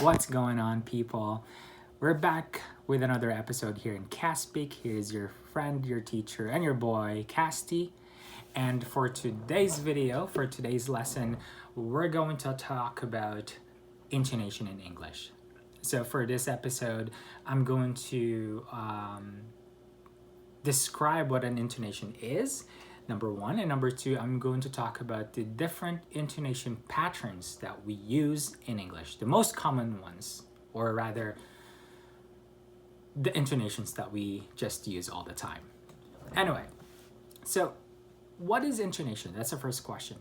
What's going on, people? We're back with another episode here in Caspic. Here's your friend, your teacher, and your boy, Casti. And for today's video, for today's lesson, we're going to talk about intonation in English. So for this episode, I'm going to describe what an intonation is, number one, and number two, I'm going to talk about the different intonation patterns that we use in English, the most common ones, or rather the intonations that we just use all the time. Anyway, so what is intonation? That's the first question.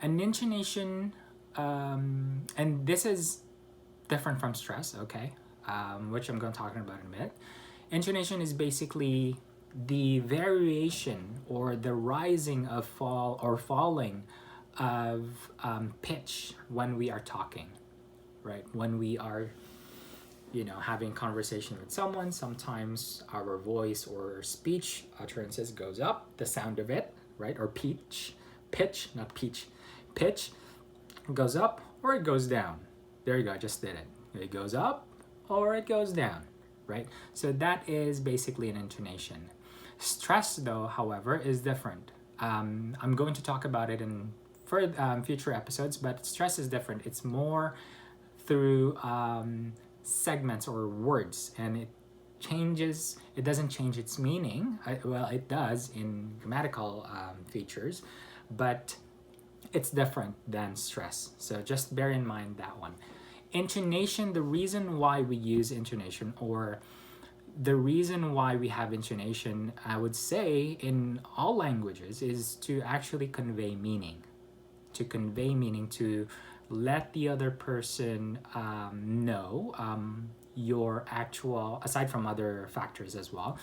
An intonation, and this is different from stress, okay, which I'm going to talk about in a minute. Intonation is basically the variation or the rising of falling of pitch when we are talking, right? When we are, having conversation with someone, sometimes our voice or speech utterances goes up, the sound of it, right? Or pitch goes up or it goes down. There you go, I just did it. It goes up or it goes down, right? So that is basically an intonation. Stress, though, however, is different. I'm going to talk about it in future episodes, but stress is different. It's more through segments or words, and it changes. It doesn't change its meaning. Well, it does in grammatical features, but it's different than stress. So just bear in mind that one. Intonation, the reason why we use intonation, or the reason why we have intonation, I would say, in all languages, is to actually convey meaning. To convey meaning, to let the other person know your actual, aside from other factors as well,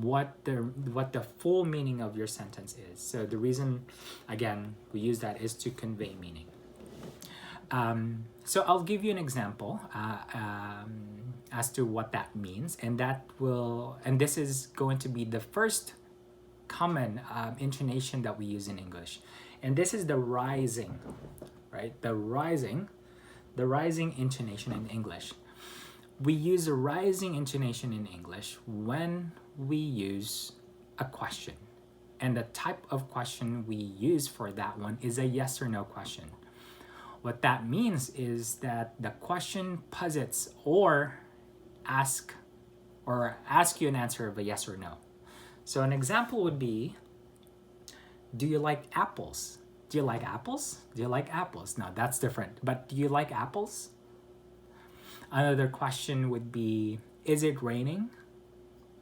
what the full meaning of your sentence is. So the reason, again, we use that is to convey meaning. So I'll give you an example as to what that means, and this is going to be the first common intonation that we use in English, and this is the rising, right? The rising intonation in English. We use a rising intonation in English when we use a question, and the type of question we use for that one is a yes or no question. What that means is that the question posits or ask you an answer of a yes or no. So an example would be, do you like apples? Do you like apples? Do you like apples? No, that's different. But do you like apples? Another question would be, is it raining?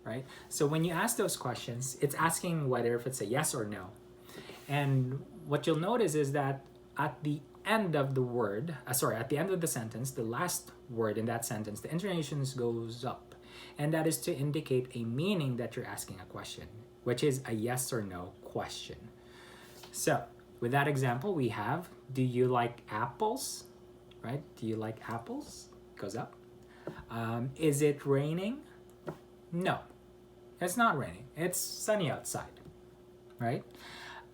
Right? So when you ask those questions, it's asking whether if it's a yes or no. And what you'll notice is that at the end of the word, at the end of the sentence, the last word in that sentence, the intonation goes up. And that is to indicate a meaning that you're asking a question, which is a yes or no question. So with that example, we have, do you like apples? Right? Do you like apples? Goes up. Is it raining? No, it's not raining. It's sunny outside. Right?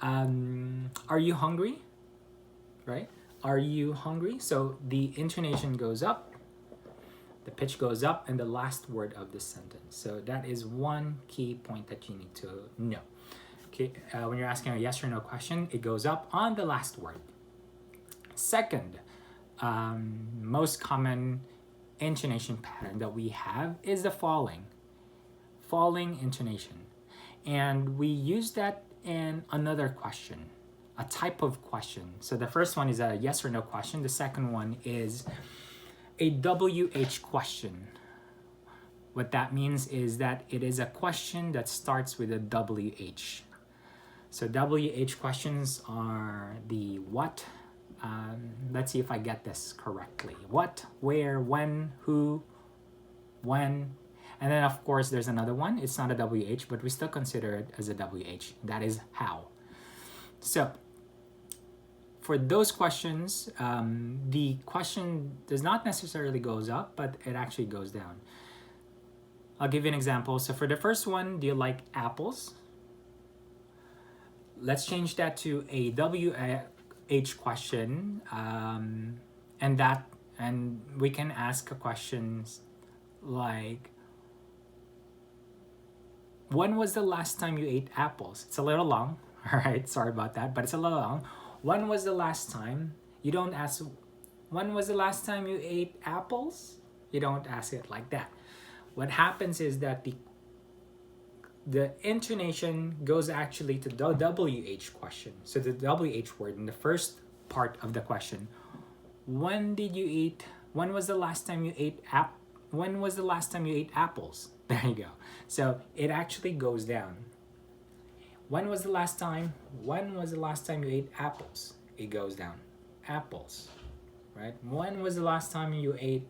Are you hungry? Right? Are you hungry? So the intonation goes up, the pitch goes up, and the last word of the sentence. So that is one key point that you need to know. Okay, when you're asking a yes or no question, it goes up on the last word. Second, most common intonation pattern that we have is the falling intonation. And we use that in another question, a type of question. So the first one is a yes or no question. The second one is a WH question. What that means is that it is a question that starts with a WH. So WH questions are the what. Let's see if I get this correctly. What, where, when, who, when. And then of course there's another one. It's not a WH, but we still consider it as a WH. That is how. So for those questions, the question does not necessarily goes up, but it actually goes down. I'll give you an example. So for the first one, do you like apples? Let's change that to a WH question, and that And we can ask questions like, when was the last time you ate apples? It's a little long. All right, sorry about that, but it's a little long. When was the last time? You don't ask, when was the last time you ate apples? You don't ask it like that. What happens is that the intonation goes actually to the WH question. So the WH word in the first part of the question. When did you eat? When was the last time you ate When was the last time you ate apples? There you go. So it actually goes down. When was the last time? When was the last time you ate apples? It goes down. Apples, right? When was the last time you ate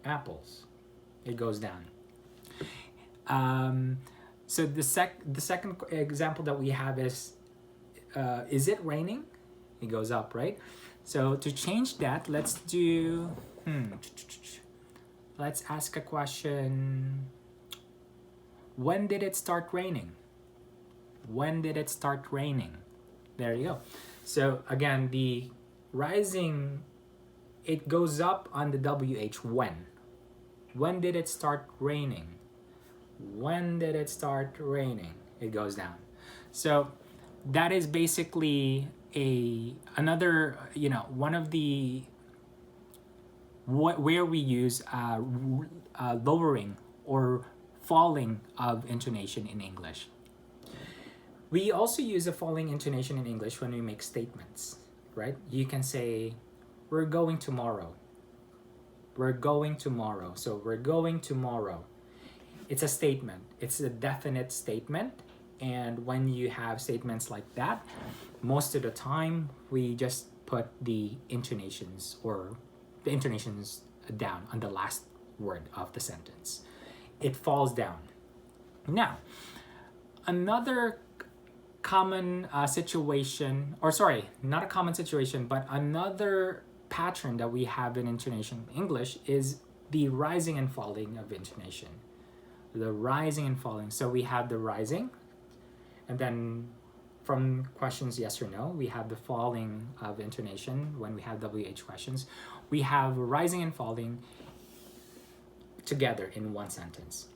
apples? It goes down. So the second example that we have is it raining? It goes up, right? So to change that, let's ask a question. When did it start raining? When did it start raining? There you go. So again, the rising, it goes up on the WH when. When did it start raining? When did it start raining? It goes down. So that is basically another, one of the where we use lowering or falling of intonation in English. We also use a falling intonation in English when we make statements, right? You can say, we're going tomorrow. We're going tomorrow. So we're going tomorrow. It's a statement. It's a definite statement. And when you have statements like that, most of the time we just put the intonations down on the last word of the sentence. It falls down. Now, another common situation, or sorry, not a common situation, but another pattern that we have in intonation English is the rising and falling of intonation. The rising and falling. So we have the rising, and then from questions yes or no, we have the falling of intonation when we have WH questions. We have rising and falling together in one sentence.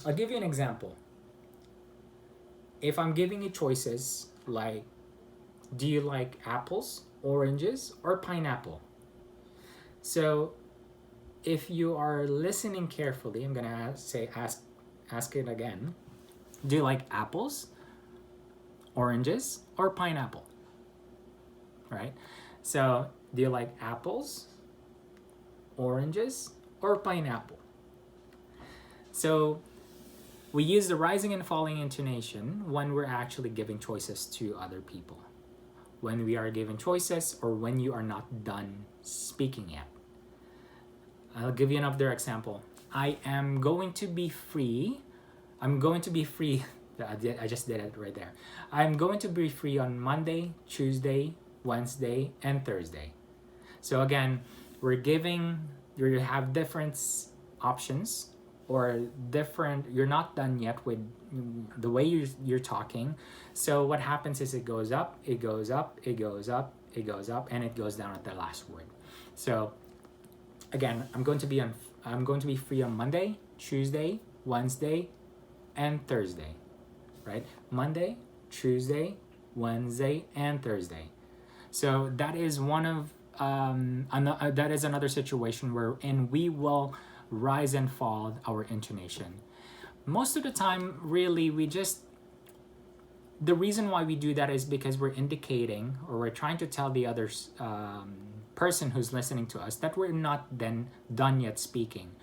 I'll give you an example. If I'm giving you choices like, do you like apples, oranges, or pineapple? So if you are listening carefully, I'm gonna ask it again. Do you like apples, oranges, or pineapple? Right? So do you like apples, oranges, or pineapple? So we use the rising and falling intonation when we're actually giving choices to other people. When we are given choices or when you are not done speaking yet. I'll give you another example. I am going to be free. I'm going to be free. I just did it right there. I'm going to be free on Monday, Tuesday, Wednesday, and Thursday. So again, you have different options or you're not done yet with the way you're talking. So what happens is it goes up, it goes up, it goes up, it goes up, and it goes down at the last word. So again, I'm going to be free on Monday, Tuesday, Wednesday, and Thursday. Right? Monday, Tuesday, Wednesday, and Thursday. So that is that is another situation wherein we will rise and fall our intonation. Most of the time, really, the reason why we do that is because we're indicating or we're trying to tell the other person who's listening to us that we're not then done yet speaking.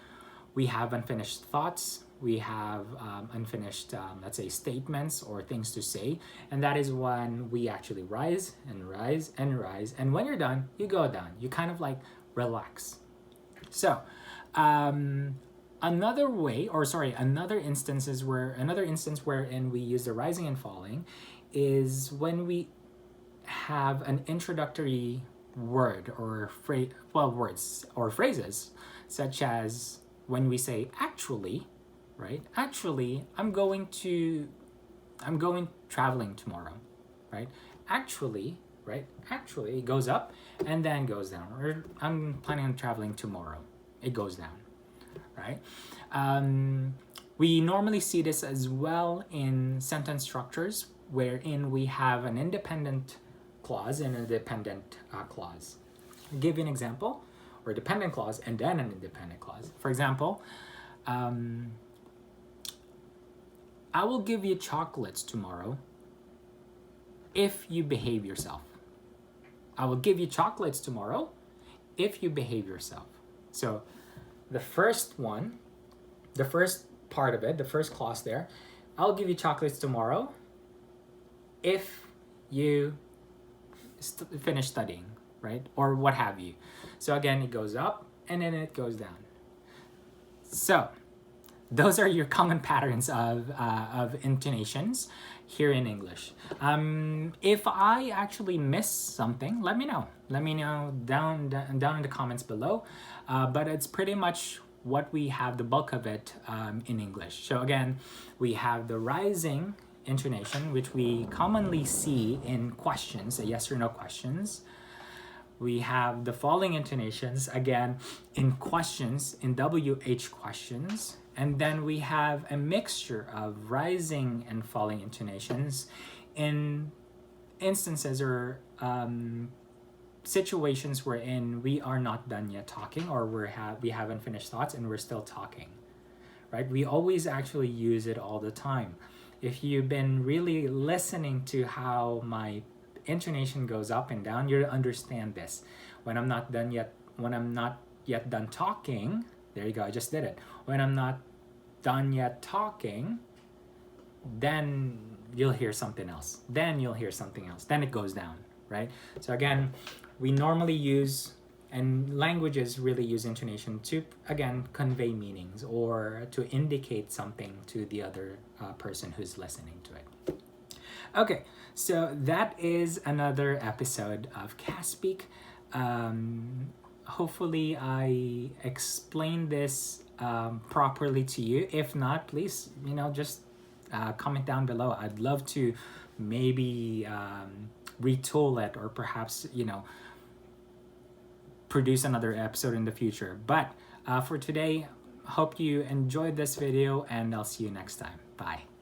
We have unfinished thoughts. We have unfinished, let's say, statements or things to say. And that is when we actually rise and rise and rise. And when you're done, you go down. You kind of like relax. So another instance wherein we use the rising and falling is when we have an introductory word or words or phrases, such as when we say actually, right? Actually, I'm going traveling tomorrow, right? Actually, right? Actually, it goes up and then goes down. Or I'm planning on traveling tomorrow. It goes down, right? We normally see this as well in sentence structures wherein we have an independent clause and a dependent clause. I'll give you an example, or a dependent clause and then an independent clause. For example, I will give you chocolates tomorrow if you behave yourself. I will give you chocolates tomorrow if you behave yourself. So the first one, the first part of it, the first clause there, I'll give you chocolates tomorrow if you finish studying, right? Or what have you. So again, it goes up and then it goes down. So those are your common patterns of intonations here in English. If I actually miss something, let me know. Let me know down in the comments below. But it's pretty much what we have, the bulk of it in English. So again, we have the rising intonation, which we commonly see in questions, yes or no questions. We have the falling intonations, again, in questions, in WH questions. And then we have a mixture of rising and falling intonations in instances or situations wherein we are not done yet talking, or we haven't finished thoughts and we're still talking, right? We always actually use it all the time. If you've been really listening to how my intonation goes up and down, you'll understand this. When I'm not yet done talking, there you go, I just did it. When I'm not done yet talking, then you'll hear something else. Then you'll hear something else. Then it goes down, right? So again, we normally use, and languages really use intonation to, again, convey meanings or to indicate something to the other person who's listening to it. Okay, so that is another episode of Cast Speak. Hopefully I explained this properly to you. If not, please, just comment down below. I'd love to maybe retool it, or perhaps, produce another episode in the future. But for today, hope you enjoyed this video, and I'll see you next time. Bye.